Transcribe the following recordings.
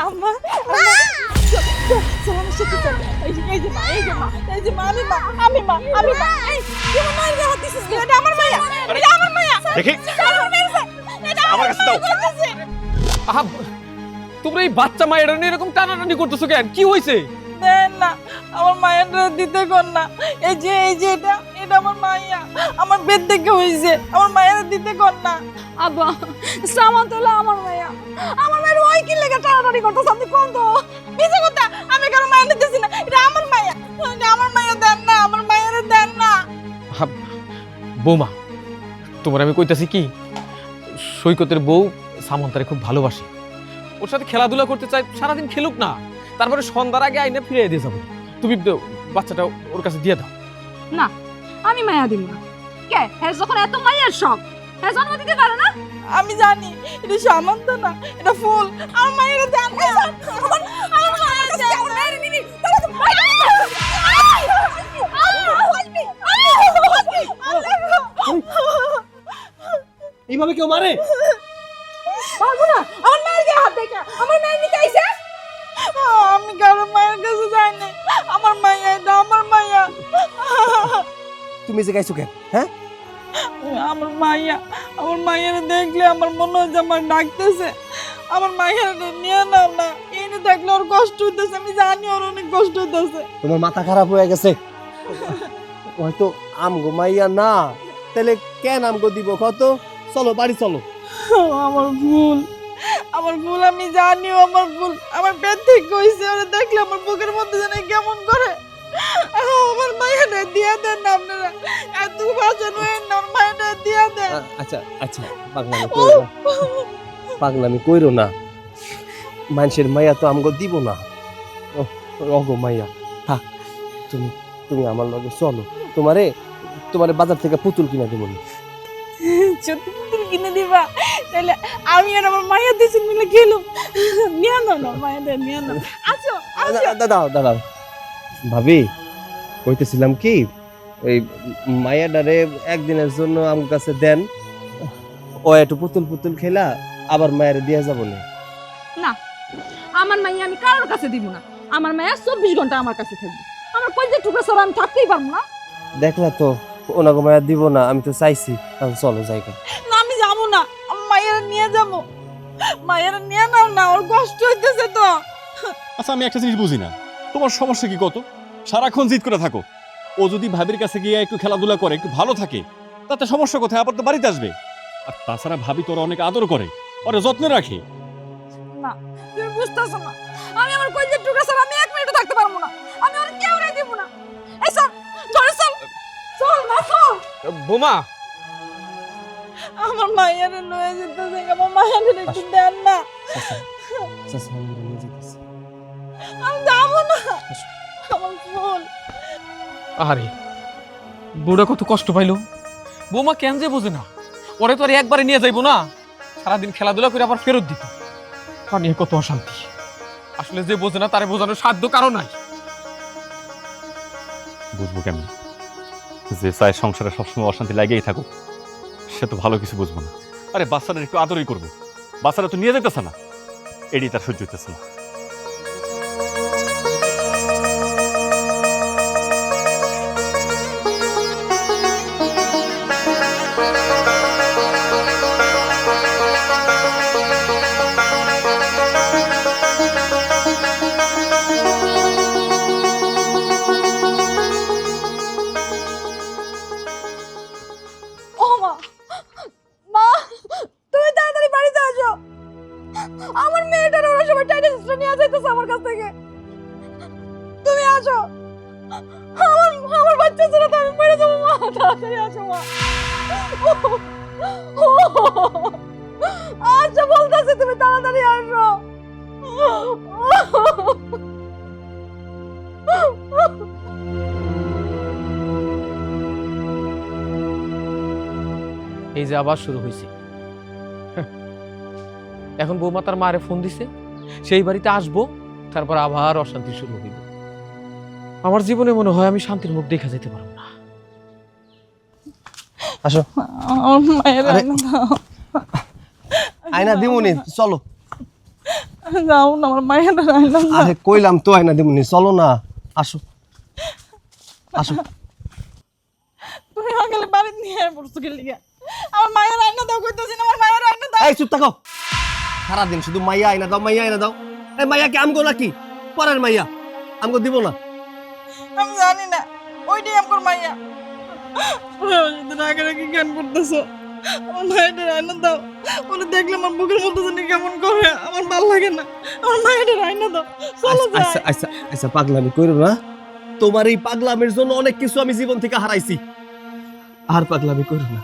আম্মা আমার সাথে চল। এই যে মা, এই যে মা, এই যে মা, আমি মা। এই তুই আমার মায়ের গায়ে হাত দিছিস কেন? এটা আমার মায়া, এটা আমার মায়া। দেখি আমার কাছে দাও। আহা, তোমরা এই বাচ্চা মায়ের নিয়ে এরকম টানাটানি করতেছো কেন? কি হয়েছে? দেন না, আমার মায়ের দিতে কর না। এই যে এটা আমার মাইয়া, আমার পেট থেকে হইছে, আমার মায়ের দিতে কর না। আব্বা সামান্ত হলো আমার মায়া, আমার মায়ের ওই কি লেগে টানাটানি করতেছ আপনি কোন তো? মিছে কথা, আমি কারো মায়ের দিতেছি না, এটা আমার মায়া, এটা আমার মায়া। দেন না, আমার মায়ের দেন না। আহা, বৌমা, তোমার আমি কইতাছি কি, সৈকতের বউ সামন্তারে খুব ভালোবাসে, ওর সাথে খেলাধুলা করতে চাই, সারাদিন খেলুক না, তারপরে সন্ধ্যার আগে আইনে ফিরে দিয়ে যাবো। তুমি বাচ্চাটা ওর কাছে দিয়ে দাও। না আমি মায়া দিব না। কে হ্যাঁ যখন এত মায়ের শখ হ্যাঁ জন্ম দিতে পারে না? আমি জানি এটা সামান্ত না, এটা ফুল। আমার মায়ের দেন না, আমার মায়ের দেন না। এইভাবে কেউ মারে? পারবো না, আমার মায়ের গায়ে হাত দেখা, আমার মায়ের নিতে আইছে। আমি কারো মায়ের কাছে যাই না, আমার মাইয়া, এটা আমার মাইয়া। তুমি যে গাইছো কেন? হ্যাঁ, আমার মাইয়ার দেখলে আমার মনে হয় যে আমার ডাকতেছে। আমার মাইয়ার নিয়ে নাও না, এনে থাকলে ওর কষ্ট হইতেছে, আমি জানি ওর অনেক কষ্ট হইতেছে। তোমার মাথা খারাপ হয়ে গেছে। হয়তো আমগো মাইয়া না, তাহলে কেন আমগো দিব কত? চলো বাড়ি চলো। আমার ভুল, আমি জানি আমার ভুল। আমার পেট থেকে হইছে, ওরা দেখলে আমার বুকের মধ্যে যেন কেমন করে। আমার মাইয়াটা দিয়ে দেন না আপনারা, এত ভাষা নয় না, আমার মাইয়াটা দিয়ে দেন। আচ্ছা আচ্ছা, পাগলামি কইরো না। মানুষের মাইয়া তো আমগো দিব না। অগো মাইয়া থাক, তুমি আমার লগে চলো। তোমারে বাজার থেকে পুতুল কিনা দেবো। সত্যি পুতুল কিনে দিবা? তাহলে আমি আর আমার মাইয়া দুজন মিলে গেলাম। নিয়ে নাও না মাইয়াটা, নিয়ে নাও। আচ্ছা দাদা ভাবি, কইতেছিলাম কি, ওই মায়াডারে একদিনের জন্য আমার কাছে দেন, ও একটু পুতুল খেলা আবার মায়ের দিয়ে যাবো না। না আমার মাইয়া আমি কারোর কাছে দিব না। আমার মায়া 24 ঘন্টা আমার কাছে থাকবে। আমার কই যে টুকরা ছাড়া আমি থাকতেই পারবো না। দেখলা তো ওনাকে মায়া দিব না, আমি তো চাইছি। চলো জায়গা। না, আমি যাবো না, আমার মাইয়ারা নিয়ে যাবো। মাইয়ারা নিয়ে নাও না, ওর কষ্ট হইতেছে তো। আচ্ছা আমি একটা জিনিস বুঝি না, তোমার সমস্যা কি? কত সারাক্ষণ জিদ করে থাকো। ও যদি ভাবির কাছে গিয়ে একটু খেলাধুলা করে, একটু ভালো থাকে, তাতে সমস্যা কোথায়? আবার তো বাড়িতে আসবে। আর তাছাড়া ভাবি তোর অনেক আদর করে, ওরে যত্নে রাখে। না তুমি বুঝতেছো না, আমি আমার কই যে টুকরা ছাড়া আমি 1 মিনিটও থাকতে পারবো না। আমি আর কেউ রে দিব না। এই চল ধরে চল, চল না চল। বৌমা, আমার মাইয়ারা লয়ে যেতেছে, আমার মাইয়ারা একটু দেন না। আমি যাবো না, আমার ভুল। আরে বউটা কত কষ্ট পাইলো। বৌমা কেন যে বোঝে না, ওরে তো আর একবারে নিয়ে যাইবো না, সারাদিন খেলাধুলা করে আবার ফেরত দিত। তা নিয়ে কত অশান্তি। আসলে যে বোঝে না তারে বোঝানোর সাধ্য কারো নাই। বুঝবো কেমন? যে চায় সংসারে সবসময় অশান্তি লাগেই থাকুক, সে তো ভালো কিছু বুঝবো না। আরে বাচ্চাটা একটু আদরই করবো, বাচ্চাটা তো নিয়ে যেতেছে না, এটি তার সহ্য হইতেছে না। ও মা, মা তুমি তাড়াতাড়ি বাড়িতে আসো। আমার মেয়েটার ওরা সবাই টাইটাসটা নিয়ে যাইতেছে আমার কাছ থেকে। তুমি আসো, আমার বাচ্চা ছেড়ে তো আমি মরে যাবো। মা তাড়াতাড়ি আসো মা। আচ্ছা বলতেছে, তুমি তাড়াতাড়ি আসো। এই যে আবার শুরু হয়েছে। এখন বৌমা তার মারে ফোন দিছে, সেই বাড়িতে আসবো, তারপর আবার অশান্তি শুরু হইব। আমার জীবনে মনে হয় আমি শান্তির মুখ দেখা যেতে পারবো না। আসো। আমার মায়েরা আয়না দিমুনি, চলো। যাও না আমার মায়েরা আইলাম না। আরে কইলাম তো আয়না দিমুনি, চলো না, আসো আসো। তুমি আমাকে বাড়ি নিয়ে পড়ছো কি লিগা? আমার মায়ের আইনা দাও কইতাছি না, আমার মায়ের আইনা দাও। এই চুপ থাকো, সারাদিন শুধু মাইয়া আয়না দাও, মাইয়া আয়না দাও। এই মাইয়া কি আমগো নাকি? পরের মাইয়া, আমগো দিব না। আমি জানি না, ওইটাই আমার মাইয়া। রাগারাগি জ্ঞান করতেছো, আমার মায়ের আইনা দাও। ওরা দেখলে আমার বুকের মধ্যে জানি কেমন করে, আমার ভালো লাগে না। আমার মায়ের আইনা দাও, চলো যাই। আচ্ছা আচ্ছা আচ্ছা, পাগলামি কইরো না। তোমার এই পাগলামির জন্য অনেক কিছু আমি জীবন থেকে হারাইছি, আর পাগলামি কইরো না।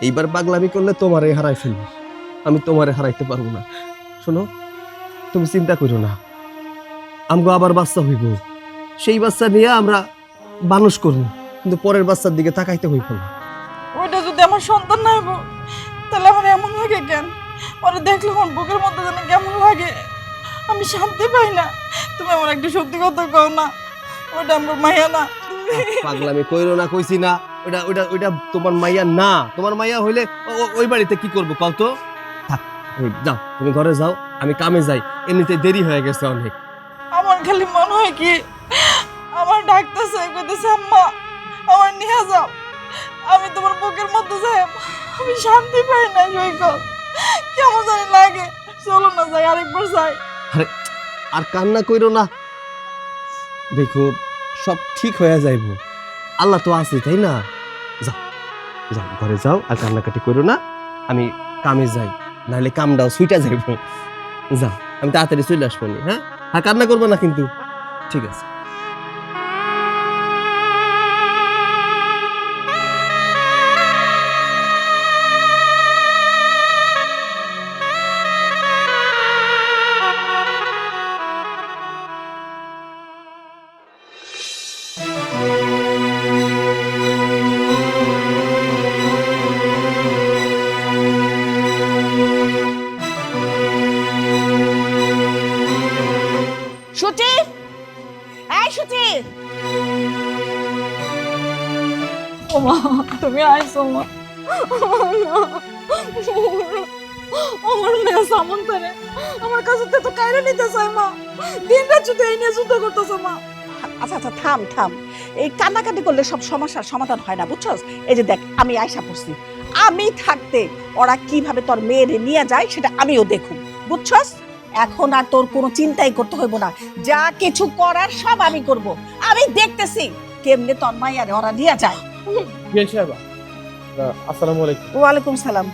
এইবার পাগলামি করলে তোমারে হারাই ফেলবো, আমি তোমারে হারাইতে পারবো না। শোনো, তুমি চিন্তা করো না, আমগো আবার বাচ্চা হইব, সেই বাচ্চা নিয়ে আমরা মানুষ করবো, কিন্তু পরের বাচ্চার দিকে তাকাইতে হইব না। ওইটা যদি আমার সন্তান না হইব, তাহলে আমার এমন লাগে কেন? ওরা দেখলে আমার বুকের মধ্যে যেন কেমন লাগে, আমি শান্তি পাই না। তুমি আমার একটা সত্যি কথা কও না, ওটা আমার মায়া না। পাগলামি কইরো না, কইছি না। ওইটা ওইটা ওইটা তোমার মাইয়া না। তোমার মাইয়া হইলে ওই বাড়িতে কি করবো কও তো? থাক, এই যাও, তুমি ঘরে যাও, আমি কামে যাই, এমনিতে দেরি হয়ে গেছে অনেক। আমার খালি মনে হয় কি, আমার ডাকতেছে, কইতেছে আম্মা আমার নিয়ে যাও। আমি তোমার বুকের মধ্যে যাই, আমি শান্তি পাই না। সৈকত কেমন জানি লাগে, চলো না যাই, আরেকবার যাই। আরে আর কান্না কইরো না, দেখো সব ঠিক হয়ে যাইব, আল্লাহ তো আছে, তাই না? যাও যাও, ঘরে যাও, আর কান্নাকাটি কইরো না। আমি কামে যাই, নাহলে কামটাও সুইটা যাইব। যাও, আমি তাড়াতাড়ি চলে আসবো নি, হ্যাঁ? আর কান্না করবো না কিন্তু, ঠিক আছে? সুচি, এই সুচি, ওমা তুমি আইছো মা। আমার মেয়ে সামন্তরে আমার কাছে তো কাইরে নিতে চাই মা, দিন রাত শুধু এই নিয়ে যুদ্ধ করতেছে মা। আচ্ছা আচ্ছা থাম থাম, এই কান্নাকাটি করলে সব সমস্যার সমাধান হয় না, বুঝছস? এই যে দেখ, আমি আয়সা পড়ছি, আমি থাকতে ওরা কিভাবে তোর মেয়েরে নিয়ে যায় সেটা আমিও দেখুন, বুঝছস? এখন আর তোর কোনো চিন্তাই করতে হইব না, যা কিছু করার সব আমি করব। আমি দেখতেছি কেমনে তোর মাইয়ারে ওরা নিয়ে যায়। বিয়ান সাহেব, আসসালামু আলাইকুম। ওয়ালাইকুম সালাম।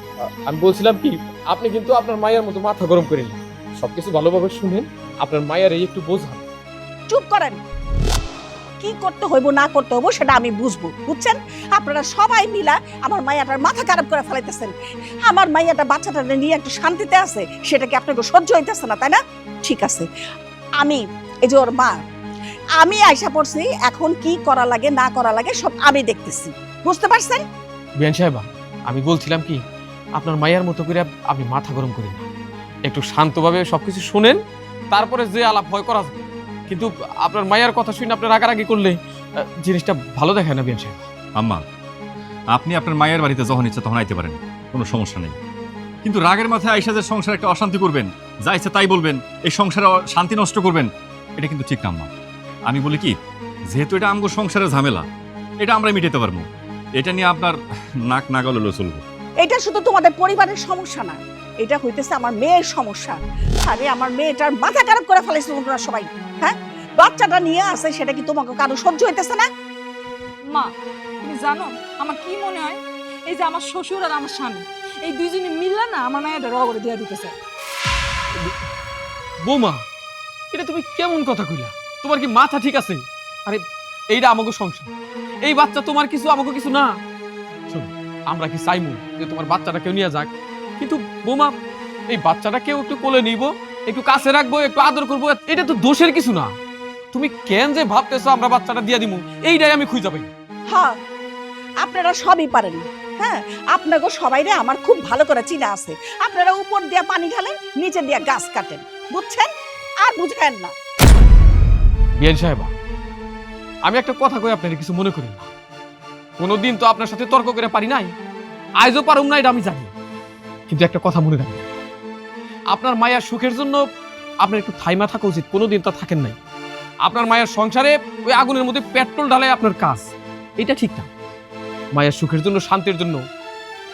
আমি বলছিলাম কি, আপনি কিন্তু আপনার মায়ের মতো মাথা গরম করেন, সবকিছু ভালোভাবে শুনেন, আপনার মায়ের এই একটু বোঝান। চুপ করেন, কি করতে হইব না করতে হইব সেটা আমি বুঝবো, বুঝছেন? আপনারা সবাই মিলা আমার মাইয়াটার মাথা খারাপ করে ফেলাইতেছেন। আমার মাইয়াটা বাচ্চাটা নিয়ে একটু শান্তিতে আছে, সেটা কি আপনাকে সহ্য হইতেছে না, তাই না? ঠিক আছে, আমি এই যে ওর মা, আমি আয়সা পড়ছি, এখন কি করা লাগে না করা লাগে সব আমি দেখতেছি, বুঝতে পারছেন? বিয়ান সাহেব, আমি বলছিলাম কি, আপনার মায়ের মতো করে আপনি মাথা গরম করেন না, একটু শান্তভাবে সবকিছু শুনেন, তারপরে যে আলাপ হয় করা যাবে। কিন্তু আপনার মায়ের কথা শুনে আপনি রাগারাগি করলে জিনিসটা ভালো দেখায় না বিয়ান সাহেব। আম্মা, আপনি আপনার মায়ের বাড়িতে যখন ইচ্ছা তখন আইতে পারেন, কোনো সমস্যা নেই। কিন্তু রাগের মাথায় আইসা যে সংসার একটা অশান্তি করবেন, যা ইচ্ছা তাই বলবেন, এই সংসারে শান্তি নষ্ট করবেন, এটা কিন্তু ঠিক না আম্মা। আমি বলি কি, যেহেতু এটা আমগো সংসারের ঝামেলা, এটা আমরা মিটাতে পারবো, এটা নিয়ে আপনার নাক নাগাল হলেও চলবো। এটা শুধু তোমাদের পরিবারের সমস্যা না, এটা হইতেছে আমার মেয়ের সমস্যা। আরে আমার মেয়েটার মাথা খারাপ করে ফেলাইছে তোমরা সবাই, হ্যাঁ? বাচ্চাটা নিয়ে আসে, সেটা কি তোমাকে কারো সহ্য হইতেছে না? মা তুমি জানো আমার কি মনে হয়, এই যে আমার শ্বশুর আর আমার স্বামী এই দুইজনে মিললে না আমার মায়ের রগরে দিয়ে দিতেছে। বৌমা, এটা তুমি কেমন কথা কইলা? তোমার কি মাথা ঠিক আছে? আরে এইটা আমাকে সংসার, এই বাচ্চা তোমার কিছু, আমাকে কিছু না। শোনো, আমরা কি চাইমু যে তোমার বাচ্চাটা কেউ নিয়ে যাক? কিন্তু বৌমা, এই বাচ্চাটা কেউ একটু কোলে নিব, একটু কাছে রাখবো, একটু আদর করবো, এটা তো দোষের কিছু না। তুমি কেন যে ভাবতেছো আমরা বাচ্চাটা দিয়ে দিমু, এইটাই আমি খুঁজে পাই। হ্যাঁ, আপনারা সবই পারেন, হ্যাঁ? আপনাকে সবাইরে আমার খুব ভালো করে চিনা আছে। আপনারা উপর দিয়া পানি ঢালেন, নিচে দিয়া গাছ কাটেন, বুঝছেন? আর বুঝেন না। বিয়ান সাহেবা, আমি একটা কথা কই, আপনার কিছু মনে করেন না। কোনোদিন তো আপনার সাথে তর্ক করে পারি নাই, আজও পারুম না, এটা আমি জানি। কিন্তু একটা কথা মনে রাখবেন, আপনার মায়ের সুখের জন্য আপনার একটু থাইমা থাকা উচিত, কোনোদিন তা থাকেন নাই। আপনার মায়ের সংসারে ওই আগুনের মধ্যে পেট্রোল ঢালাই আপনার কাজ, এটা ঠিক না। মায়ের সুখের জন্য, শান্তির জন্য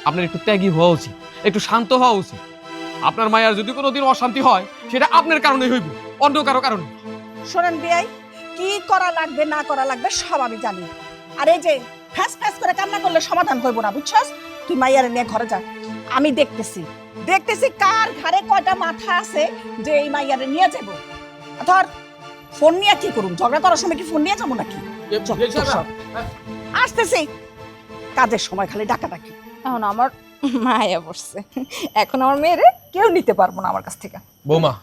আপনার একটু ত্যাগী হওয়া উচিত, একটু শান্ত হওয়া উচিত। আপনার মায়ের যদি কোনোদিন অশান্তি হয় সেটা আপনার কারণে হইব, অন্য কারো কারণে। শোনেন বিয়াই, কি করা লাগবে না করা লাগবে সব আমি জানি। আর এই যে ফ্যাস ফ্যাস করে কান্না করলে সমাধান হইব না, বুঝছস? তুই মাইয়ারে নিয়ে ঘরে যা, আমি দেখতেছি কার ঘাড়ে কয়টা মাথা আছে যে এই মাইয়ারে নিয়ে যাবো। ধর ফোন নিয়ে কি করুন, ঝগড়া করার সময় কি ফোন নিয়ে যাবো নাকি? আসতেছি, কাজের সময় খালি ডাকাডাকি। এখন আমার মায়া পড়ছে, এখন আমার মেয়েরে কেউ নিতে পারবো না আমার কাছ থেকে। বৌমা,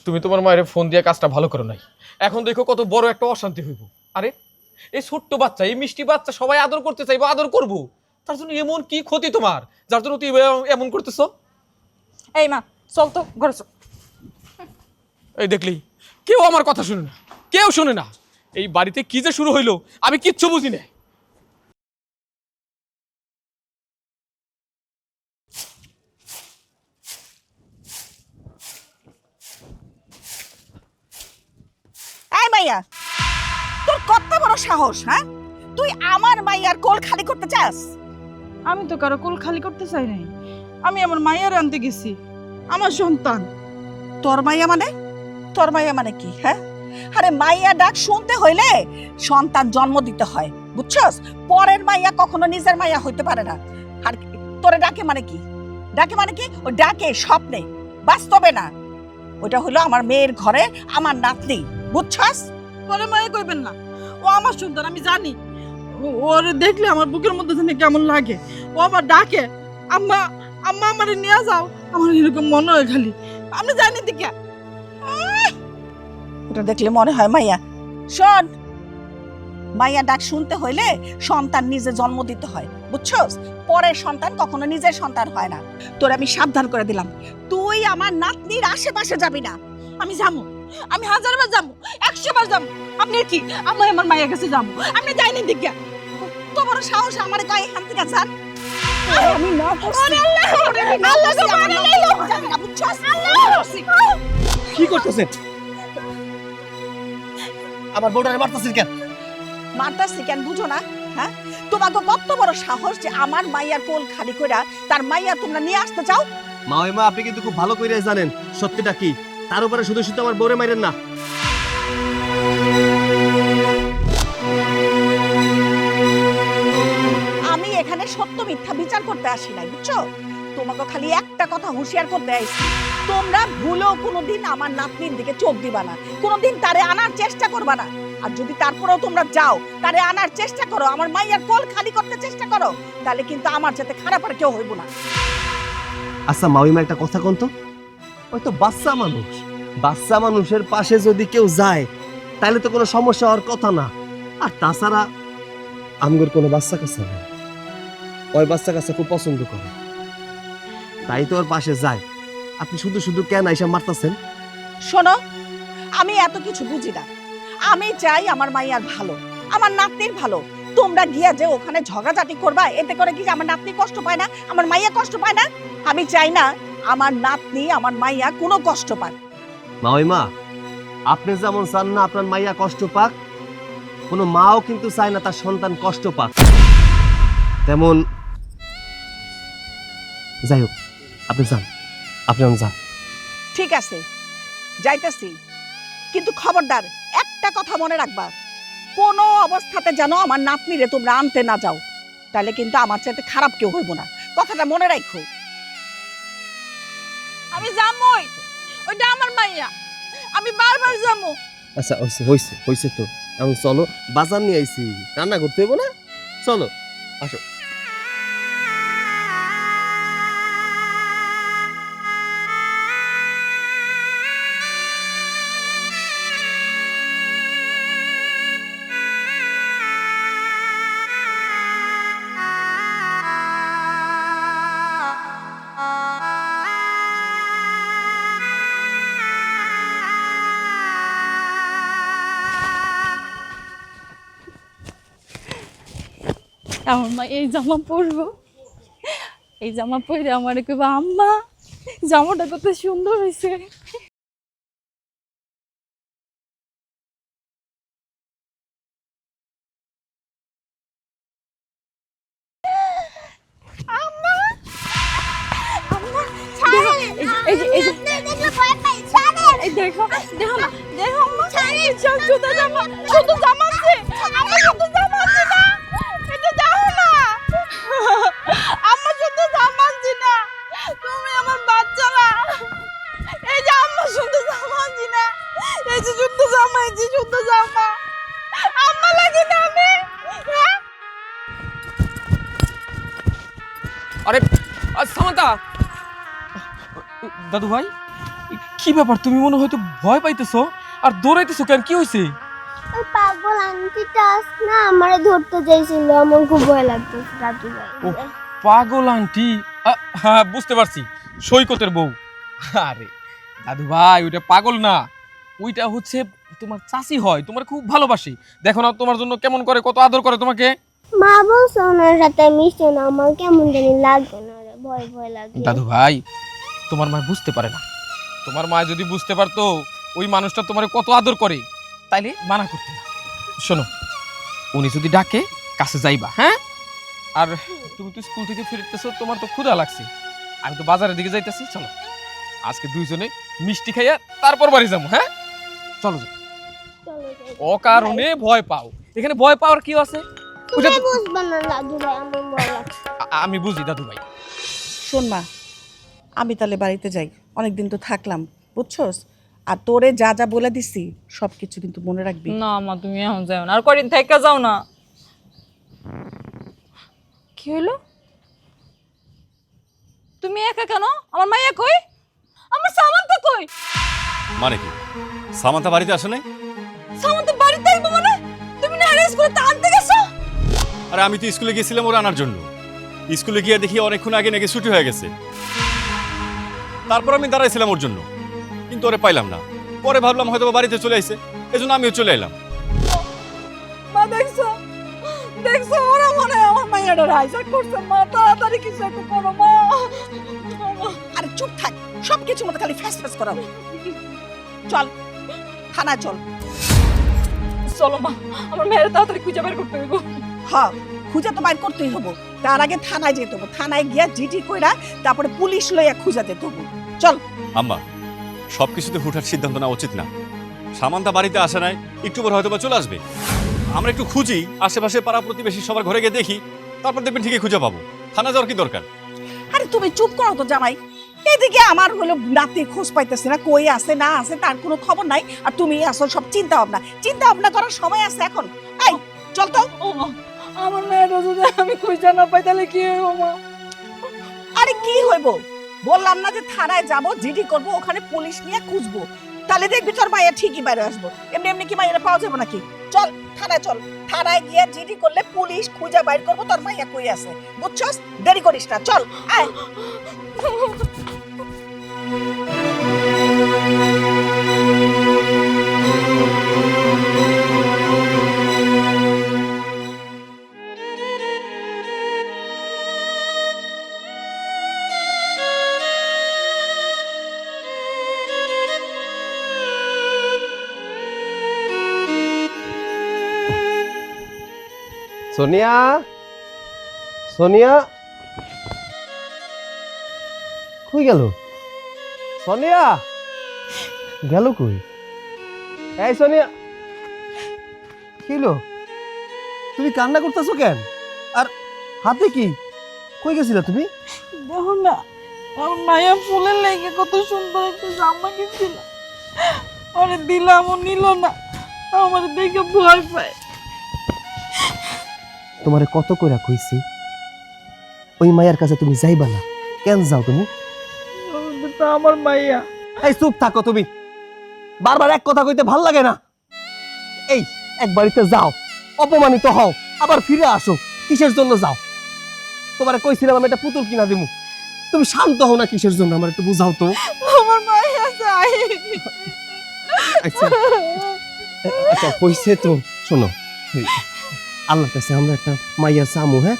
তুমি তোমার মায়ের ফোন দিয়ে কাজটা ভালো করো নাই, এখন দেখো কত বড় একটা অশান্তি হইব। আরে এই ছোট্ট বাচ্চা, এই মিষ্টি বাচ্চা সবাই আদর করতে চাইবো, আদর করব, তার জন্য এমন কি ক্ষতি তোমার যার জন্য তুই এমন করতেছ? এই মা চল তো ঘরে চল। এই দেখলি, কেউ আমার কথা শুনে না, কেউ শুনে না। এই বাড়িতে কি যে শুরু হইলো আমি কিচ্ছু বুঝি না। এই মাইয়া, তোর কত বড় সাহস, হ্যাঁ? তুই আমার মাইয়ার কোল খালি করতে চাস? আমি তো কারো কোল খালি করতে চাই নাই, আমি আমার মায়ের আনতে গেছি, আমার সন্তান। তোর মাইয়া মানে? তোর মাইয়া মানে কি, হ্যাঁ? আরে মাইয়া ডাক শুনতে হইলে সন্তান জন্ম দিতে হয়, বুঝছস? পরের মাইয়া কখনো নিজের মাইয়া হইতে পারে না। আর তোরে ডাকে মানে কি? ডাকে মানে কি? ও ডাকে স্বপ্নে, বাস্তবে না। ওটা হলো আমার মেয়ের ঘরে আমার নাতনি, বুঝছস? পরে মায়ে কইবেন না, ও আমার সন্তান, আমি জানি। ওর দেখলে আমার বুকের মধ্যে জানি কেমন লাগে। ও আবার ডাকে, আম্মা আম্মা আমারে নিয়ে যাও, আমার এরকম মনে হয় খালি। আমি জানি দিকে ওটা দেখলে মনে হয় মাইয়া। শোন, মাইয়া ডাক শুনতে হইলে সন্তান নিজে জন্ম দিতে হয়, বুঝছস? পরের সন্তান কখনো নিজের সন্তান হয় না। তোর আমি সাবধান করে দিলাম, তুই আমার নাতনির আশেপাশে যাবি না। আমি যাবো, আমি 1000বার যাবো, 100বার যাবো। আপনি কি আমি আমার মায়ের কাছে যাবো? আপনি যাইনি দিকে। তোমার সাহস আমারে কয় এখান থেকে যান? আমি না করছি। যাবি না, বুঝছস? কি করতেছেন? আমার বউটারে মারতেছেন কেন? মারতাছি কেন বুঝো না, হ্যাঁ? তোমাকে কত বড় সাহস যে আমার মাইয়ার কোল খালি কইরা তার মাইয়া তোমরা নিয়ে আসতে চাও? মা, আপনি কিন্তু খুব ভালো করে জানেন সত্যিটা কি। তার উপরে শুধু শুধু আমার বউরে মাইরেন না। আমি এখানে সত্য মিথ্যা বিচার করতে আসি নাই, বুঝছো? তোমাকে খালি একটা কথা হুঁশিয়ার করতে আইছি, তোমরা ভুলেও কোনোদিন আমার নাতনির দিকে চোখ দিবা না, কোনোদিন তারে আনার চেষ্টা করবা না। আর যদি তারপরেও তোমরা যাও, তারে আনার চেষ্টা করো, আমার মাইয়ার কোল খালি করতে চেষ্টা করো, তাহলে কিন্তু আমার যাতে খারাপ আর কেউ হইব না। আচ্ছা মাউইমা, একটা কথা কোন তো, ওই তো বাচ্চা মানুষ, বাচ্চা মানুষের পাশে যদি কেউ যায় তাহলে তো কোনো সমস্যা হওয়ার কথা না। আর তাছাড়া আমগর কোনো বাচ্চা কাছে নেই, ওই বাচ্চা কাছে খুব পছন্দ করে, তাই তো ওর পাশে যায়। আপনি শুধু শুধু কেন আইসা মারতাছেন? শোনো, আমি এত কিছু বুঝি না, আমি চাই আমার মাইয়ার ভালো, আমার নাতনির ভালো। তোমরা গিয়া যে ওখানে ঝগড়াঝাটি করবা, এতে করে কি আমার নাতনি কষ্ট পায় না, আমার মাইয়া কষ্ট পায় না? আমি চাই না আমার নাতনি আমার মাইয়া কোনো কষ্ট পাক। মাউইমা, আপনি যেমন চান না আপনার মাইয়া কষ্ট পাক, কোনো মাও কিন্তু চায় না তার সন্তান কষ্ট পাক। তেমন যাই হোক, আপনি যান, আপনি যান। ঠিক আছে, যাইতেছি, কিন্তু খবরদার একটা কথা মনে রাখবা, কোনো অবস্থাতে যেন আমার নাতনিরে তোমরা আনতে না যাও, তাহলে কিন্তু আমার চাইতে খারাপ কেউ হইব না, কথাটা মনে রাখো। আমি যামই, ওইটা আমার মাইয়া, আমি বারবার যাবো। আচ্ছা হইছে হইছে তো, এখন চলো, বাজার নিয়ে আইছি, রান্না করতে হইব না? চলো, আসো। আমার মা এই জামা পরবো, এই জামা পরে আমার কইবা আম্মা জামাটা কত সুন্দর হয়েছে। এই যে দেখলে ভয় পাই ছাড়েন এই দেখো দেখো না দেখো আম্মা ছাড়েন সব জুতা জামা শুধু জামা আছে আম্মা শুধু জামা আছে না এটা যাও না আম্মা শুধু জামা আছে না তুমি আমার বাচ্চা না এই যে আম্মা শুধু জামা আছে না এই যে শুধু জামা এই যে শুধু জামা আম্মা লাগে না আমি হ্যাঁ? আরে সামান্তা, দাদু ভাই কি ব্যাপার? তুমি মনে হয়তো ভয় পাইতেছো আর দৌড়াইতেছো কেন? কি হয়েছে? ওই পাগল আন্টিটা আস না আমারে ধরতে চাইছিল, আমার খুব ভয় লাগতেছে দাদু ভাই। ও পাগল আন্টি, হ্যাঁ বুঝতে পারছি, সৈকতের বউ। আরে দাদু ভাই ওইটা পাগল না, ওইটা হচ্ছে তোমার চাচি হয়, তোমার খুব ভালোবাসি। দেখো না তোমার জন্য কেমন করে, কত আদর করে তোমাকে। মা বলছে ওনার সাথে মিশতে না, আমার কেমন জানি লাগবে না রে, ভয় ভয় লাগে। দাদু ভাই তোমার মা বুঝতে পারে না, তোমার মা যদি বুঝতে পারতো ওই মানুষটা তোমার কত আদর করে তাইলে মানা করতো না। শোনো, উনি যদি ডাকে কাছে যাইবা, হ্যাঁ? আর তুমি তো স্কুল থেকে ফিরতেছো, তোমার তো ক্ষুধা লাগছে, আমি তো বাজারের দিকে যাইতেছি, চলো আজকে দুইজনে মিষ্টি খাইয়া তারপর বাড়ি যাবো, হ্যাঁ? চলো যাও। চলো যাই। অকারণে ভয় পাও, এখানে ভয় পাওয়ার কি আছে? ওইটা তুমি তো- বুঝবে না দাদু ভাই, আমার ভয় লাগছে। আমি বুঝি দাদু ভাই। শোন মা, আমি তাহলে বাড়িতে যাই, অনেকদিন তো থাকলাম বুঝছস। আর তোরে যা যা বলে দিছি সব কিছু কিন্তু মনে রাখবি। না মা তুমি এখন যাও না, আর কদিন থেকে যাও না। কি হলো? তুমি একা কেন? আমার মাইয়া কই? আমার সামান্তা কই? মানে কি সামান্তা বাড়িতে আসে নাই? সামান্তা বাড়িতে আইবো মানে? তুমি না হারে স্কুলে তা আনতে গেছো? আরে আমি তো স্কুলে গিয়েছিলাম ওরা আনার জন্য। স্কুলে গিয়ে দেখি অনেকক্ষণ আগে নাকি ছুটি হয়ে গেছে। তারপর আমি দাঁড়াইছিলাম ওর জন্য, কিন্তু ওরে পাইলাম না। পরে ভাবলাম হয়তো ও বাড়িতে চলে আসছে, এজন্য আমিও চলে এলাম। মা দেখছো? দেখছো ওরা মনে হয় আমার মাইয়াটা রাইজা করছে। মা তাড়াতাড়ি কিছু একটা করো মা। আরে চুপ থাক, সব কিছু মতো খালি ফ্যাস ফ্যাস করা। চল থানায় চল। চলো মা, আমার মেয়ের তাড়াতাড়ি খুঁজে বের করতে হবে। হ্যাঁ, খুঁজে তো বাইর করতেই হবো। তার আগে থানায় যেতে হবো, থানায় গিয়া জিডি কইরা তারপরে পুলিশ লইয়া খুঁজা যেতে হবো। চল। আম্মা, সবকিছুতে হুঠার সিদ্ধান্ত নেওয়া উচিত না। সামান্তা বাড়িতে আসে নাই, একটু পর হয়তো বা চলে আসবে। আমরা একটু খুঁজি, আশেপাশে পাড়া প্রতিবেশী সবার ঘরে গিয়ে দেখি, তারপর দেখবেন ঠিকই খুঁজে পাবো। থানা যাওয়ার কি দরকার? আরে তুমি চুপ করো তো জামাই। এদিকে আমার হলো নাতি খোঁজ পাইতেছে না, কই আছে না আছে তার কোনো খবর নাই। আর তুমি আসল সব চিন্তা ভাবনা করার সময় আছে এখন। এই চল তো। ও মা, আমার মেয়েটা যদি আমি খুঁজে না পাই তাহলে কি হইব মা? আরে কি হইব? বললাম না যে থানায় যাব, জিডি করব, ওখানে পুলিশ নিয়ে খুঁজবো। তাহলে দেখবি তোর মাইয়া ঠিকই বাইরে আসবো। এমনি এমনি কি মাইয়া পাওয়া যাবে নাকি? চল থানায় চল, থানায় গিয়ে জিডি করলে পুলিশ খুঁজে বাইর করবো তোর মাইয়া কই আছে। বুঝছস? দেরি করিস না, চল আয়। সোনিয়া, সোনিয়া কই গেল? সোনিয়া গেল কই? এই সোনিয়া, কি হলো? তুমি কান্না করতেছো কেন? আর হাতে কি? কই গেছিলা তুমি? দেখো না, আমার মায়া ফুলের লেগে কত সুন্দর একটা জামা কিনছিল, ওরে দিলাম, ও নিল না, আমার দেখে ভয় পায়। তোমারে কত কইরা কইছি ওই মায়ের কাছে তুমি যাইবা না, কেন যাও তুমি? তো আমার মাইয়া। এই চুপ থাকো তুমি, বারবার এক কথা কইতে ভাল লাগে না। এই এক বাড়িতে যাও, অপমানিত হও, আবার ফিরে আসো, কিসের জন্য যাও? তোমারে কইছিলাম আমি একটা পুতুল কিনা দিমু, তুমি শান্ত হও না কিসের জন্য? আমার একটু বুঝাও তো। আমার মাইয়া চাই। আচ্ছা আচ্ছা কইছে তো, শোনো, আল্লাহর কাছে আমরা একটা মাইয়া চামু, হ্যাঁ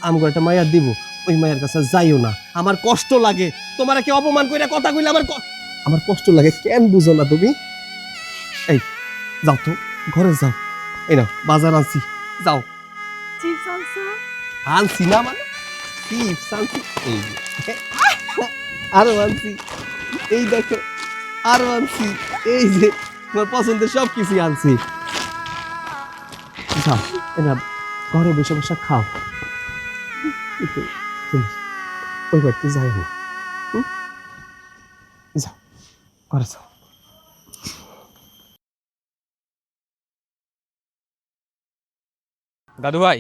আমগো একটা মাইয়া দিব, ওই মায়ের কাছে যাইও না, আমার কষ্ট লাগে। তোমার কি অপমান কইরা কথা কইলে আমার কষ্ট লাগে, কেন বুঝো না তুমি? এই যাও তো, ঘরে যাও। এই নাও বাজার আনছি, যাও। আনছি না মানে চিপস আনছি, এই যে। আরো আনছি। এই দেখো আরো আনছি, এই যে তোমার পছন্দের সব কিছু আনছি। যাও এনা ঘরে বসে বসে খাও, কিন্তু তুমি ওই বাড়িতে যাই না, যাও ঘরে যাও। দাদু ভাই,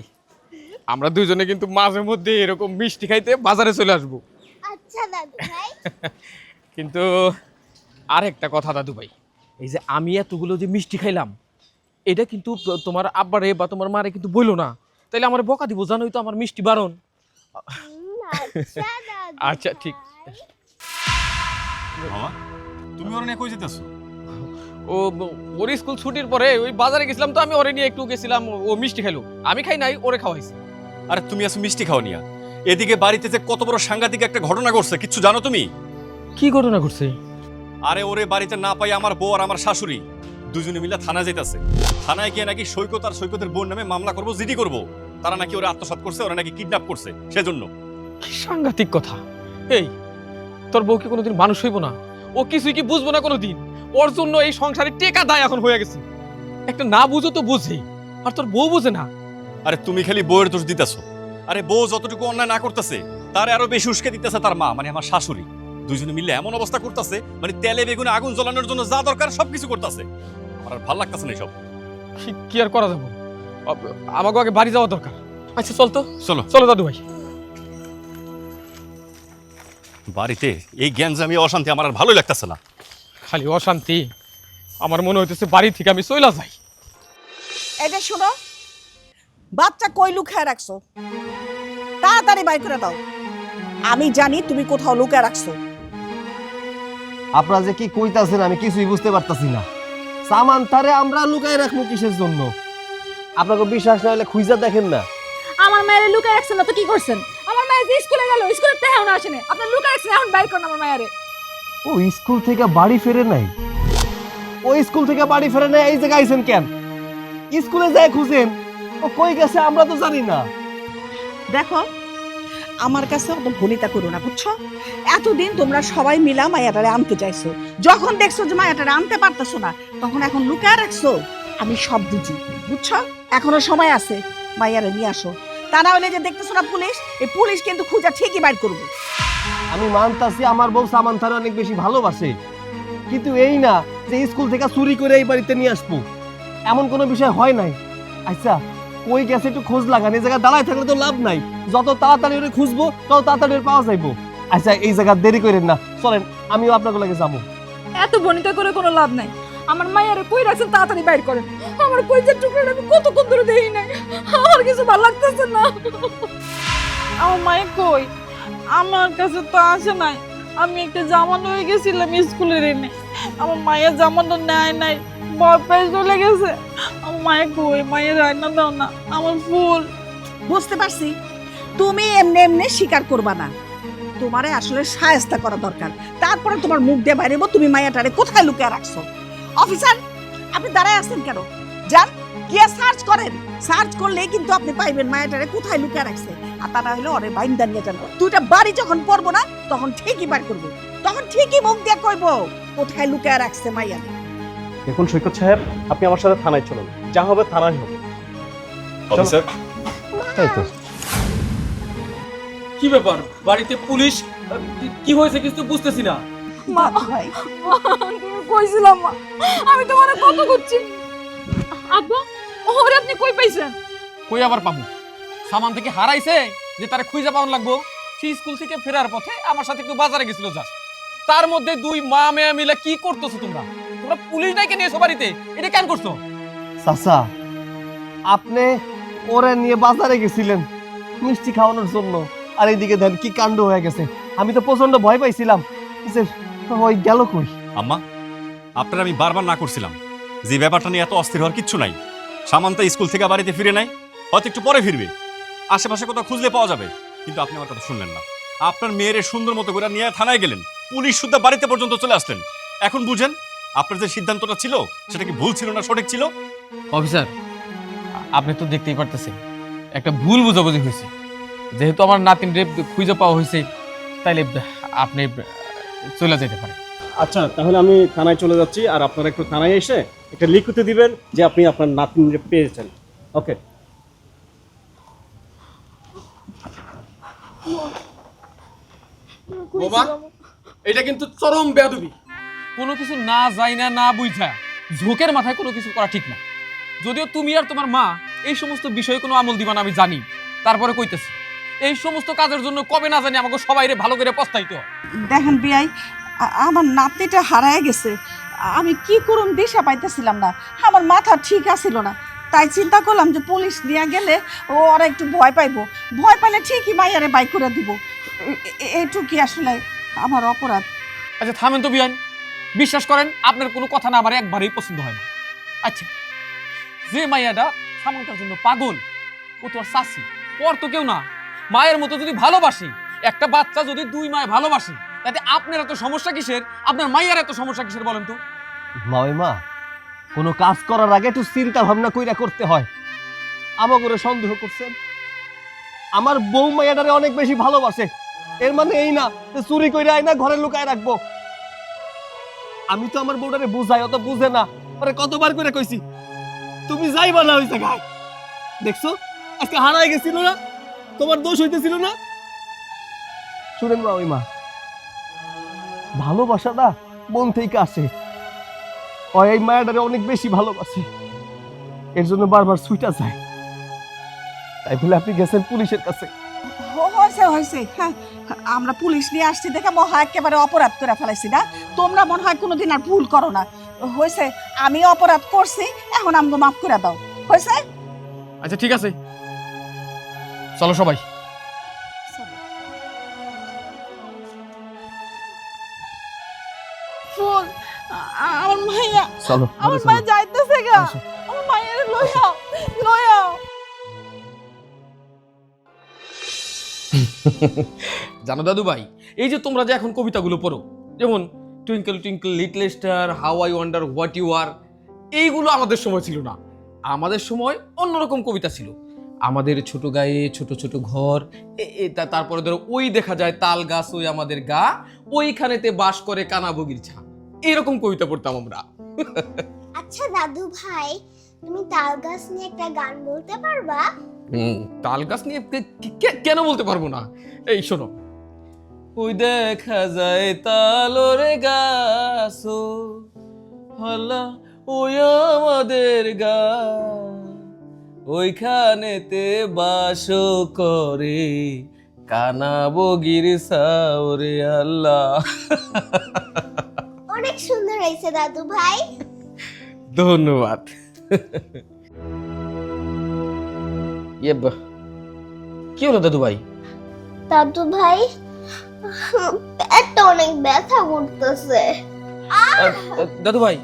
আমরা দুইজনে কিন্তু মাঝে মধ্যে এরকম মিষ্টি খাইতে বাজারে চলে আসবো। আচ্ছা দাদু ভাই। কিন্তু আর একটা কথা দাদু ভাই, এই যে আমি এতগুলো যে মিষ্টি খাইলাম, এটা কিন্তু তোমার আব্বারে বা তোমার মারে কিন্তু বইলো না, তাইলে আমার বকা দিব, জানোই তো আমার মিষ্টি বারণ। আচ্ছা দাদু আচ্ছা ঠিক। মামা তুমি ওরা নিয়ে কই যেতেছো? ও ওর স্কুল ছুটির পরে ওই বাজারে গেছিলাম, তো আমি ওরে নিয়ে একটু গেছিলাম, ও মিষ্টি খাইলো, আমি খাই নাই, ওরে খাওয়াইছি। আরে তুমি আছো মিষ্টি খাও নিয়া, এদিকে বাড়িতে যে কত বড় সাংঘাতিক একটা ঘটনা ঘটছে কিচ্ছু জানো তুমি? কি ঘটনা ঘটছে? আরে ওরে বাড়িতে না পাই আমার বউ আর আমার শাশুড়ি দুজনে মিলে থানায় যাইতাছে। থানায় গিয়ে নাকি সৈকত আর সৈকতের বোন নামে মামলা করবো, জিডি করবো। তারা নাকি ওরে আত্মসাৎ করছে, ওরা নাকি কিডন্যাপ করছে, সেজন্য। কি সাংঘাতিক কথা! এই তোর বউ কি কোনোদিন মানুষ হইব না? ও কিছুই কি বুঝবো না কোনোদিন? ওর জন্য এই সংসারে টেকা দায় এখন হয়ে গেছে। একটা না বুঝো তো বুঝে, আর তোর বউ বুঝে না। আরে তুমি খালি বউয়ের দোষ দিতেছো। আরে বউ যতটুকু অন্যায় না করতেছে তার আরো বেশি উস্কে দিতেছে তার মা, মানে আমার শাশুড়ি। দুইজনে মিলে এমন অবস্থা করতেছে, মানে তেলে বেগুনে আগুন জ্বালানোর জন্য যা দরকার সবকিছু করতেছে। আমার আর ভালো লাগতেছে না এসব। কি আর করা যাবো, আমাকে আগে বাড়ি যাওয়া দরকার। আচ্ছা চল তো, চলো চলো দাদু ভাই। বাড়িতে এই গ্যাঞ্জামি অশান্তি আমার আর ভালোই লাগতেছে না। খালি অশান্তি, আমার মনে হইতেছে বাড়ি থেকে আমি চইলা যাই। এই যে শোনো, বাচ্চা কই লুকায় রাখছো? তাড়াতাড়ি বাইর করে দাও। আমি জানি তুমি কোথাও লুকায় রাখছো। আপনারা যে কি কইতাছেন আমি কিছুই বুঝতে পারতাছি না। সামান তারে আমরা লুকাই রাখবো কিসের জন্য? আপনাকে বিশ্বাস না হলে খুঁজা দেখেন না। আমার মায়ের লুকায় রাখছেন না তো কি করছেন? আমার মায়ের যে স্কুলে গেল, স্কুলে তেহাও না আসেনি, আপনার লুকায় রাখছেন, এখন বাইর করুন আমার মায়েরে। ও স্কুল থেকে বাড়ি ফেরে নাই? ও স্কুল থেকে বাড়ি ফেরে নাই, এই জায়গায় আইছেন কেন? স্কুলে যায় খুঁজেন, ও কই গেছে আমরা তো জানি না। দেখো, আমার কাছে অত ভনিতা করো না, বুঝছো? এতদিন তোমরা সবাই মিলা মায়াটারে আনতে চাইছো, যখন দেখছো যে মায়াটারে আনতে পারতেছো না, তখন এখন লুকায় রাখছো। আমি সব বুঝি, বুঝছো? এখনো সময় আছে, মায়ারে নিয়ে আসো। তা না হলে যে দেখতেছো না পুলিশ, এই পুলিশ কিন্তু খুঁজা ঠিকই বাইর করবে। আমি মানতাছি আমার বউ সামান তারে অনেক বেশি ভালোবাসে, কিন্তু এই না যে স্কুল থেকে চুরি করে এই বাড়িতে নিয়ে আসবো, এমন কোনো বিষয় হয় নাই। আচ্ছা কই গেছে একটু খোঁজ লাগান, এই জায়গায় দাঁড়ায় থাকলে তো লাভ নাই। যত তাড়াতাড়ি ওরে খুঁজবো তত তাড়াতাড়ি ওরে পাওয়া যাইবো। আচ্ছা এই জায়গা দেরি করেন না, চলেন আমিও আপনাকে লাগে যাবো। এত বনিতা করে কোনো লাভ নাই। আমার মায়ের কই রাখছেন, তাড়াতাড়ি বাইর করেন। আমার কইজের টুকরোটা আমি কতক্ষণ ধরে দেখি নাই, আমার কিছু ভালো লাগতেছে না। আমার মায়ের কই? আমার কাছে তো আসে নাই। আমি একটা জামা নিয়ে গেছিলাম স্কুলের এনে, আমার মায়ের জামাটা নেয় নাই, ভয় পেয়ে চলে গেছে। আমার মায়ের কই? মায়ের রান্না দাও না, আমার ফুল। বুঝতে পারছি, তুমি এমনি এমনি স্বীকার করবা না, তোমারে আসলে সায়স্তা করা দরকার। তারপরে তোমার মুখ দিয়ে বাইরেব তুমি মায়াটারে কোথায় লুকিয়ে রাখছো। অফিসার, আপনি দাঁড়ায় আছেন কেন? যান গিয়ে সার্চ করেন, সার্চ করলেই কিন্তু আপনি পাইবেন মায়াটারে কোথায় লুকিয়ে রাখছে। আর তা না হলে ওরে বাইন্দা নিয়ে যান। দুইটা বাড়ি যখন পড়বো না তখন ঠিকই বার করবো, তখন ঠিকই মুখ দিয়ে কইবো কোথায় লুকিয়ে রাখছে মাইয়া। দেখুন সৈকত সাহেব, আপনি আমার সাথে থানায় চলুন, যা হবে থানায় হবে। অফিসার, তাই তো। কি ব্যাপার, বাড়িতে পুলিশ? কি হয়েছে কিছু বুঝতেছি না। মা ভাই, তুমি কইছিলাম মা, আমি তোমারে কত করছি। আব্বা, ওরে আপনি কই পাইছেন? কই আবার পাবো? সামান থেকে হারাইছে যে তারে খুঁজে পাওয়ার লাগবো। সে স্কুল থেকে ফেরার পথে আমার সাথে একটু বাজারে গেছিল জাস্ট, তার মধ্যে দুই মা মেয়ে মিলে কি করতেছো তোমরা? তোমরা পুলিশ ডাইকে নিয়েছো বাড়িতে, এটা কেন করছো? চাচা আপনি ওরে নিয়ে বাজারে গেছিলেন মিষ্টি খাওয়ানোর জন্য, আর এইদিকে দেন কি কাণ্ড হয়ে গেছে। আমি তো প্রচন্ড ভয় পাইছিলাম যে ওই গেল কই। আম্মা আপনার আমি বারবার না করছিলাম যে ব্যাপারটা নিয়ে এত অস্থির হওয়ার কিচ্ছু নাই। সামান্তা স্কুল থেকে বাড়িতে ফিরে নাই, হয়তো একটু পরে ফিরবে, আশেপাশে কোথাও খুঁজলে পাওয়া যাবে। কিন্তু আপনি আমার কথা শুনলেন না, আপনার মেয়ের সুন্দর মতো করে নিয়ে থানায় গেলেন, পুলিশ সুদ্ধা বাড়িতে পর্যন্ত চলে আসলেন। এখন বুঝেন আপনার যে সিদ্ধান্তটা ছিল সেটা কি ভুল ছিল না সঠিক ছিল? অফিসার, আপনি তো দেখতেই পারতেছেন একটা ভুল বুঝাবুঝি হয়েছে। যেহেতু আমার নাতিন রে খুঁজে পাওয়া হয়েছে, তাইলে আপনি চলে যেতে পারে। আচ্ছা, তাহলে আমি থানায় চলে যাচ্ছি, আর আপনারা একটু থানায় এসে একটা লিখিত দিবেন যে আপনি আপনার নাতনিকে পেয়েছেন। ওকে। বাবা, এটা কিন্তু চরম বেয়াদবি। কোনো কিছু না যাই না না বুঝা ঝোঁকের মাথায় কোনো কিছু করা ঠিক না। যদিও তুমি আর তোমার মা এই সমস্ত বিষয়ে কোনো আমল দিবা না আমি জানি, তারপরে কইতেছি এই সমস্ত কাজের জন্য কবে না জানি আমাকে সবাইরে ভালো করে পস্তাইতে হয়। দেখেন বিয়াই, আমার নাতনিটা হারায় গেছে। আমি কি করুম দিশা পাইতেছিলাম না, আমার মাথা ঠিক আছিল না। তাই চিন্তা করলাম যে পুলিশ নিয়ে গেলে ওরা একটু ভয় পাইবো, ভয় পাইলে ঠিকই মাইয়ারে বাই করে দিব। এইটুকুই আসলে আমার অপরাধ। আচ্ছা থামেন তো বিয়ান, বিশ্বাস করেন আপনার কোনো কথা না আমার একবারেই পছন্দ হয় না। আচ্ছা, যে মাইয়াটা সামন্তার জন্য পাগল ও তো আর চাষি, ওর তো কেউ না। মায়ের মতো যদি ভালোবাসি, একটা বাচ্চা যদি দুই মায় ভালোবাসি, তাতে আপনার এত সমস্যা কিসের? আপনার মাইয়ার এত সমস্যা কিসের বলেন তো? মামিমা, কোনো কাজ করার আগে একটু চিন্তা ভাবনা কইরা করতে হয়। আমার করে সন্দেহ করছেন? আমার বউ মাইয়াটারে অনেক বেশি ভালোবাসে, এর মানে এই না যে চুরি কইরা আইনা ঘরে লুকায় রাখবো। আমি তো আমার বউটারে বুঝাই, অত বুঝে না। আরে কতবার করে কইছি তুমি যাইবা না ওই জায়গায়। দেখছো আজকে হারাই গেছিল না, তোমার দোষ হইতেছিল না। শুনেন মামিমা, ভালোবাসাটা মন থেকে আসে। এই মায়াটারে অনেক বেশি ভালোবাসে, এর জন্য বারবার ছুইটা যায়। তাই বলে আপনি গেছেন পুলিশের কাছে? হয়েছে হয়েছে, হ্যাঁ, আমরা পুলিশ নিয়ে আসছি দেখে মহা একেবারে অপরাধ করে ফেলাইছি না। তোমরা মনে হয় কোনোদিন আর ভুল করো না। হয়েছে, আমি অপরাধ করছি, এখন আমাকে মাফ করে দাও। হয়েছে? আচ্ছা ঠিক আছে, চলো সবাই। ফুল, আমার মাইয়া, চলো আমার মাইয়া যাইতেছে গা, আমার মাইয়ারে লইয়াও, লইয়াও। জানো দাদু ভাই, এই যে তোমরা যে এখন কবিতাগুলো পড়ো, যেমন twinkle twinkle little star, how I wonder what you are, এইগুলো আমাদের সময় ছিল না। আমাদের সময় অন্যরকম কবিতা ছিল। আমাদের ছোট গায়ে ছোট ছোট ঘর, তারপরে ধরো ওই দেখা যায় তাল গাছ ওই আমাদের গা, ওইখানেতে বাস করে কানা বগির ছা, এরকম কবিতা পড়তাম আমরা। আচ্ছা দাদু ভাই, তুমি তাল গাছ নিয়ে একটা গান বলতে পারবা? তাল গাছ নিয়ে কেন বলতে পারবো না? এই শোনো, ওই দেখা যায় তালর গাছ হলা ওই আমাদের গা, ওইখানেতে বাস করে কানা বগির সাওরে আল্লাহ। অনেক সুন্দর হয়েছে দাদু ভাই। ধন্যবাদ। কি হলো দাদু ভাই? দাদু ভাই, পেটটা অনেক ব্যথা করতেছে। দাদু ভাই,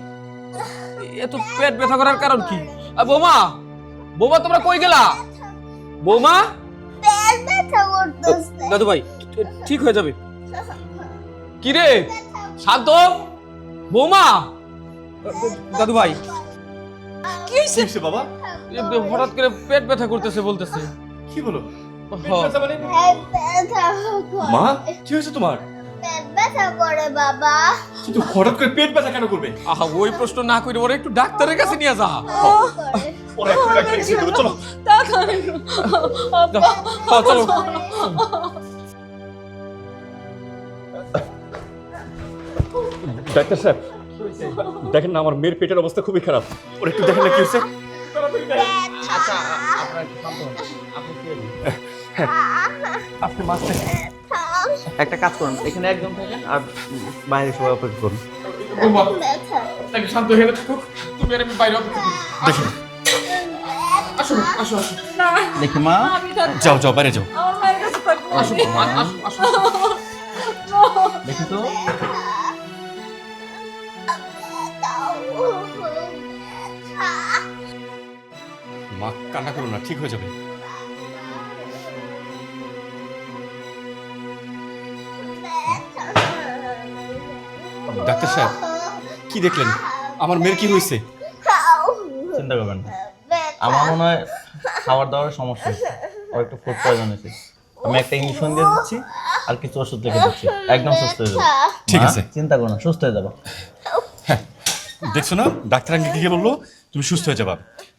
এত পেট ব্যথা করার কারণ কি? বৌমা, বৌমা তোমরা কই গেলা? বৌমা, পেট ব্যথা করতেছে। দাদু ভাই ঠিক হয়ে যাবে। কি রে শান্ত? বৌমা, দাদু ভাই কি হইছে বাবা? হঠাৎ করে পেট ব্যথা করতেছে বলতেছে। কি বলো? পেট ব্যথা করে। মা, কি হয়েছে তোমার? পেট ব্যথা করে বাবা। কিন্তু হঠাৎ করে পেট ব্যথা কেন করবে? আহা, ওই প্রশ্ন না করে ওরা একটু ডাক্তারের কাছে নিয়ে যা। ওরা একটু ডাক্তারের কাছে নিয়ে যাবো, চলো। চলো। ডাক্তার সাহেব, দেখেন না আমার মেয়ের পেটের অবস্থা খুবই খারাপ, ওর একটু দেখেন না কি হয়েছে। আচ্ছা আপনারা একটু শান্ত হন। আপনি কি আপনি মাস্টার একটা কাজ করুন, এখানে একদম থাকেন আর বাইরে সবাই অপেক্ষা করুন। বৌমা একটু শান্ত হয়ে থাকুক, তুমি আর আমি বাইরে অপেক্ষা করি। দেখেন, আসো আসো আসো দেখি মা, যাও যাও বাইরে যাও। আমার মায়ের কাছে থাকবো। আসো আসো আসো। দেখি তো। মা কান্না করো না, ঠিক হয়ে যাবে। ডাক্তার সাহেব, কি দেখলেন? আমার মেয়ের কি হয়েছে? চিন্তা করবেন না, আমার মনে হয় খাবার দাবারের সমস্যা হচ্ছে, ওর একটু ফুড পয়জন হয়েছে। আমি একটা ইঞ্জেকশন দিয়ে দিচ্ছি, আর কিছু ওষুধ লিখে দিচ্ছি, একদম সুস্থ হয়ে যাবে। ঠিক মা, আছে। চিন্তা করো না, সুস্থ হয়ে যাবে। দেখছো না ডাক্তার আঙ্কেল কি বললো, তুমি সুস্থ হয়ে যাবা।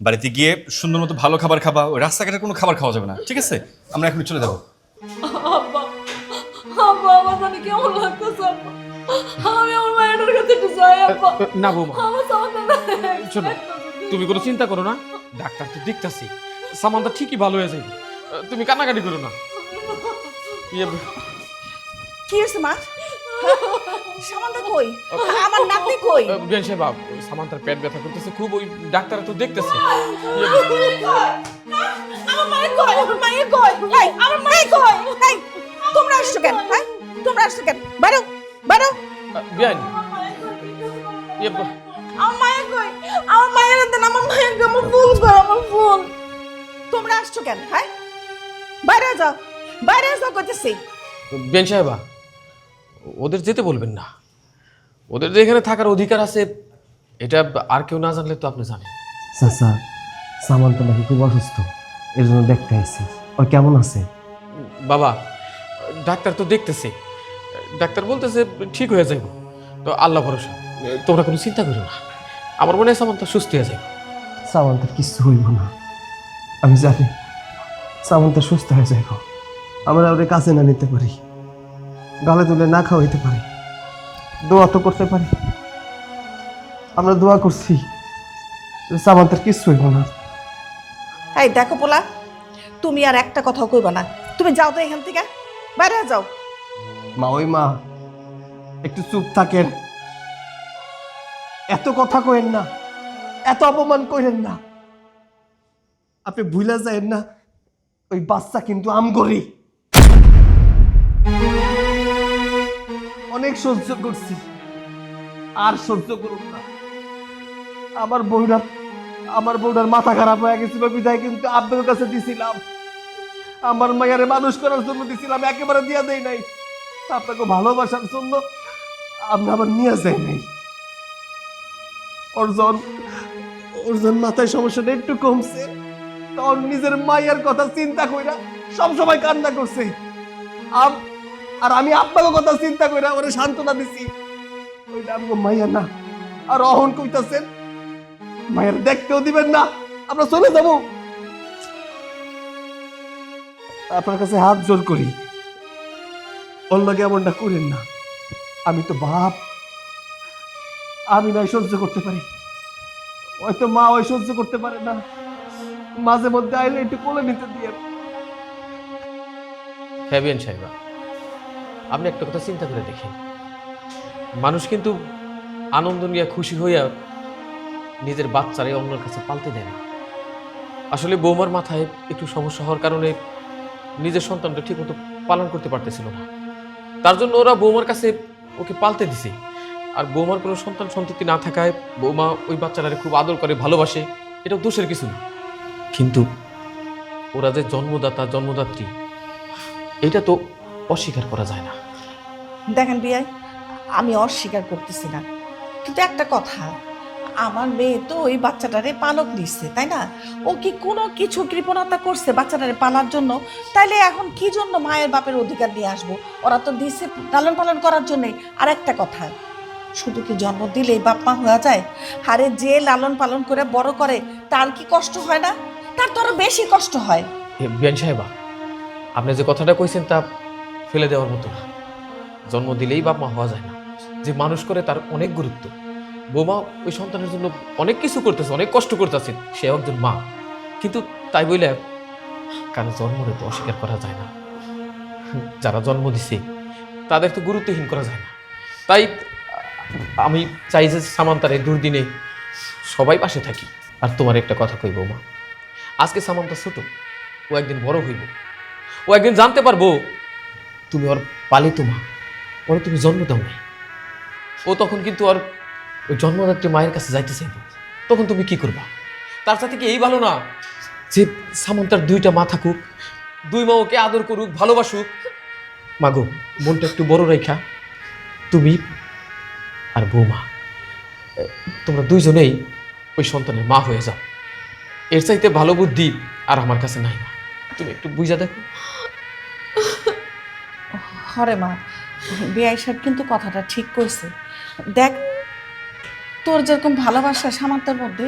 বাড়িতে গিয়ে সুন্দর মতো ভালো খাবার খাবা, ওই রাস্তাঘাটের কোনো খাবার খাওয়া যাবে না, ঠিক আছে? আমরা এখন চলে যাবো। আব্বা আব্বা আমার জানি কেমন লাগতেছে আব্বা। আমি আমার মায়ের কাছে একটু যাই আব্বা। না বৌমা, আমার সামনে শোনো, তুমি কোনো চিন্তা করো না, ডাক্তার তো দেখতাছি, সামানটা ঠিকই ভালো হয়ে যাবে। তুমি কান্নাকাটি করো না। ইয়ে, কি হয়েছে মা? সামানটা কই? আমার নাতনি কই? বিয়ান সাহেব, সামান্তার পেট ব্যথা করতেছে খুব, ওই ডাক্তার তো দেখতেছে। আমার মায়ের কই? আমার মায়ের কই? এই, আমার মায়ের কই? এই, তোমরা আসছো কেন? হ্যাঁ, তোমরা আসছো কেন? বাইরো, বাইরো। বিয়ান, ইয়ে, আমার মায়ের কই? আমার মায়ের দেন, আমার মায়ের আমার ফুল কর, আমার ফুল। তোমরা আসছো কেন? হ্যাঁ, বাইরে যাও, বাইরে যাও কইতেছি। বিয়ান সাহেবা, ওদের যেতে বলবেন না, ওদের যে এখানে থাকার অধিকার আছে এটা আর কেউ না জানলে তো আপনি জানেন। চাচা, সামান্ত নাকি খুব অসুস্থ, এর জন্য দেখতে আসছি। ও কেমন আছে? বাবা, ডাক্তার তো দেখতেছে, ডাক্তার বলতেছে ঠিক হয়ে যাইব, তো আল্লাহ ভরসা, তোমরা কোনো চিন্তা করো না। আমার মনে হয় সামান্ত সুস্থ হয়ে যাবে। সামান্তের কিছু হইব না, আমি জানি সামান্ত সুস্থ হয়ে যাইব। আমরা ওদের কাছে না নিতে পারি, গালে তুলে না খাওয়াইতে পারি, দোয়া তো করতে পারি। আমরা দোয়া করছি, সামান্তের কিছু হইব না। এই দেখো পোলা, তুমি আর একটা কথাও কইবা না। তুমি যাও তো এখান থেকে, বাইরে যাও। মা, ওই মা একটু চুপ থাকেন, এত কথা কইেন না, এত অপমান করেন না। আপনি ভুলে যায়েন না, ওই বাচ্চা কিন্তু আমগরি। অনেক সহ্য করছি, আর সহ্য করুন না। আমার বউটার মাথা খারাপ হয়ে গেছিল বিদায় কিন্তু আপনার কাছে দিছিলাম। আমার মায়ের মানুষ করার জন্য দিছিলাম, একেবারে দিয়া দেই নাই। আপনাকে ভালোবাসার জন্য আপনি আবার নিয়ে যাই নাই। ওর মাথায় সমস্যাটা একটু কমছে, তখন নিজের মায়ের কথা চিন্তা কইরা সবসময় কান্না করছে। আর আমি আপনাকে কথা চিন্তা কইরা ওরে সান্ত্বনা দিছি। ওইটা আমাকে মাইয়া না, আর অহন কইতাছেন মায়ের দেখতেও দিবেন না, আমরা চলে যাব। আপনার কাছে হাত জোর করি, ওর লগে এমনটা করেন না। আমি তো বাপ, আমি নয় সহ্য করতে পারি, হয়তো মা ওই সহ্য করতে পারে না। মাঝে মধ্যে আইলে একটু কোলে নিতে দিয়ে। হ্যাঁ বিয়ান সাহেবা, আপনি একটা কথা চিন্তা করে দেখেন, মানুষ কিন্তু আনন্দ নিয়ে খুশি হইয়া নিজের বাচ্চারে অন্যের কাছে পালতে দেয় না। আসলে বৌমার মাথায় একটু সমস্যা হওয়ার কারণে নিজের সন্তানটা ঠিকমতো পালন করতে পারতেছিল না, তার জন্য ওরা বৌমার কাছে ওকে পালতে দিছে। আর বৌমার কোনো সন্তান সন্ততি না থাকায় বৌমা ওই বাচ্চাটারে খুব আদর করে, ভালোবাসে, এটা দোষের কিছু না। কিন্তু ওরা যে জন্মদাতা জন্মদাত্রী, এটা তো অস্বীকার করা যায় না। দেখেন বিয়াই, আমি অস্বীকার করতেছি না, কিন্তু একটা কথা, আমার মেয়ে তো ওই বাচ্চাটারে পালক দিচ্ছে, তাই না? ও কি কোনো কিছু কৃপণতা করছে বাচ্চাটারে পালার জন্য? তাইলে এখন কি জন্য মায়ের বাপের অধিকার নিয়ে আসবো? ওরা তো দিচ্ছে লালন পালন করার জন্যে। আর একটা কথা, শুধু কি জন্ম দিলেই বাপ মা হয়ে যায়? আরে যে লালন পালন করে বড় করে তার কি কষ্ট হয় না? তার তো আরো বেশি কষ্ট হয়। বিয়ান সাহেবা, আপনি যে কথাটা কইছেন তা ফেলে দেওয়ার মতো না। জন্ম দিলেই বাপ মা হওয়া যায় না, যে মানুষ করে তার অনেক গুরুত্ব। বৌমা ওই সন্তানের জন্য অনেক কিছু করতেছে, অনেক কষ্ট করতেছে, সে একজন মা। কিন্তু তাই বলে কারো জন্মরে তো অস্বীকার করা যায় না। যারা জন্ম দিছে তাদের তো গুরুত্বহীন করা যায় না। তাই আমি চাই যে সামান্তার এই দুর্দিনে সবাই পাশে থাকি। আর তোমার একটা কথা কই বৌমা, আজকে সামান্তা ছোট, ও একদিন বড় হইব, ও একদিন জানতে পারবো তুমি ওর পালিত মা, ওর তুমি জন্ম দাও নাই। ও তখন কিন্তু আর ওই জন্মদাত্রী মায়ের কাছে যাইতে চাইব, তখন তুমি কি করবা? তার সাথে কি এই ভালো না যে সামন্তার দুইটা মা থাকুক, দুই মা ওকে আদর করুক, ভালোবাসুক? মাগো, মনটা একটু বড় রেখা তুমি আর বৌমা তোমরা দুইজনেই ওই সন্তানের মা হয়ে যাও। এর চাইতে ভালো বুদ্ধি আর আমার কাছে নাই। না, তুমি একটু বুঝা দেখো। হরে মা, বেআই সাহেব কিন্তু কথাটা ঠিক কইছে। দেখ, তোর যেরকম ভালোবাসা সামান্তের মধ্যে,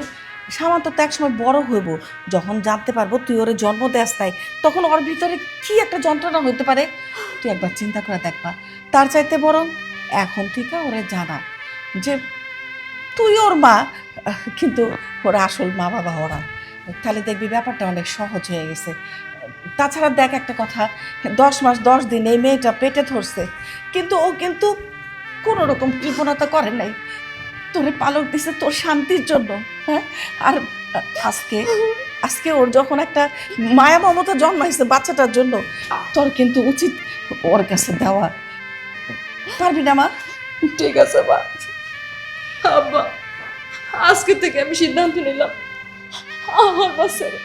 সামান্ত তো একসময় বড় হইব, যখন জানতে পারবো তুই ওরে জন্ম দেস তাই, তখন ওর ভিতরে কি একটা যন্ত্রণা হইতে পারে তুই একবার চিন্তা করে দেখবা। তার চাইতে বরং এখন থেকে ওরে জানা যে তুই ওর মা, কিন্তু ওরা আসল মা বাবা ওরা, তাহলে দেখবি ব্যাপারটা অনেক সহজ হয়ে গেছে। তাছাড়া দেখ একটা কথা, 10 মাস 10 দিন এই মেয়েটা পেটে ধরছে, কিন্তু ও কিন্তু কোনো রকম কৃপণতা করে নাই, তোরে পালক দিছে তোর শান্তির জন্য। হ্যাঁ, আর আজকে আজকে ওর যখন একটা মায়া মমতা জন্মাইছে বাচ্চাটার জন্য, তোর কিন্তু উচিত ওর কাছে দেওয়া। পারবি না মা? ঠিক আছে মা। আব্বা, আজকে থেকে আমি সিদ্ধান্ত নিলাম আমার বাচ্চারা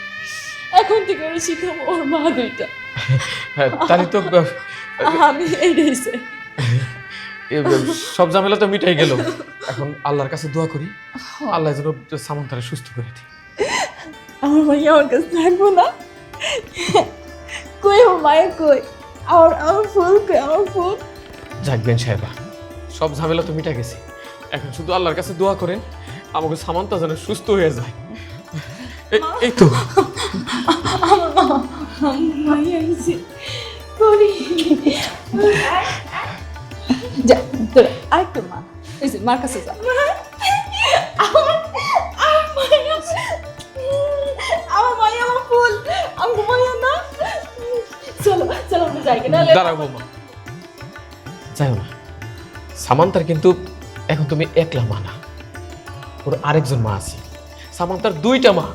এখন থেকে ওরা শিখাবো ওর মা দুইটা। হ্যাঁ, তাহলে তো আমি এইটাই চাই। সব ঝামেলা তো মিটাই গেল। এখন আল্লাহর কাছে দোয়া করি, আল্লাহ যেন সামন্তারে সুস্থ করে দিই। আমার মাইয়া আমার কাছে থাকবো না। কই আমার মায়ের কই? আমার ফুল কই? আমার ফুল। যাকবেন সাহেবা, সব ঝামেলা তো মিটা গেছে, এখন শুধু আল্লাহর কাছে দোয়া করেন আমাকে সামান্তা যেন সুস্থ হয়ে যায়। এই তো আমার মাইয়া আইছে করি। যা তোরা আরেকটু মা, এই যে মার কাছে যা। আমার মাইয়া আমার ফুল, আমার মাইয়া না। চলো চলো আমরা যাই না। দাঁড়াও বৌমা, যাও না। সামান্তার কিন্তু এখন তুমি একলা মা না, ওর আরেকজন মা আছে। সামান্তার 2টা মা।